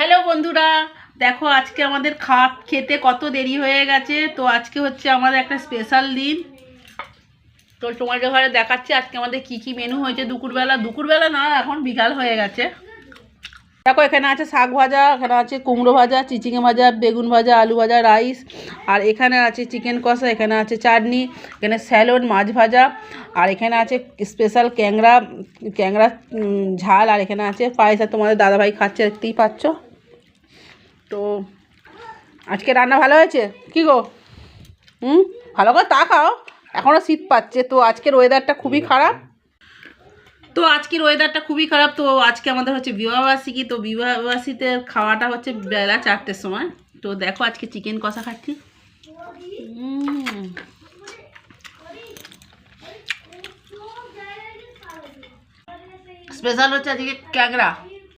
Hello বন্ধুরা, দেখো আজকে আমাদের খেতে কত দেরি হয়ে গেছে। তো আজকে হচ্ছে আমাদের একটা স্পেশাল দিন। তো তোমাদের ঘরে দেখাচ্ছি আজকে আমাদের কি কি মেনু হয়েছে। দুপুরবেলা না, এখন বিকাল হয়ে গেছে। দেখো এখানে আছে শাক ভাজা, এখানে আছে কুমড়ো ভাজা, চিচিঙে ভাজা, বেগুন ভাজা, আলু ভাজা, রাইস। আর এখানে আছে চিকেন কষা, এখানে আছে চাটনি, এখানে স্যালাড, মাছ ভাজা। আর এখানে আছে স্পেশাল ক্যাংরা ক্যাংরা ঝাল। আর এখানে আছে পায়েস। আর তোমাদের দাদাভাই খাচ্ছে, দেখতেই পাচ্ছ। তো আজকে রান্না ভালো হয়েছে কি গো? ভালো করে তাকাও, এখনও শীত পাচ্ছে। তো আজকের ওয়েদারটা খুবই খারাপ। তো আজকে আমাদের হচ্ছে বিবাহবার্ষিকী। তো বিবাহবার্ষিকীতে খাওয়াটা হচ্ছে বেলা 4টের সময়। তো দেখো আজকে চিকেন কষা খাচ্ছি। স্পেশাল হচ্ছে আজকে ক্যাংরা।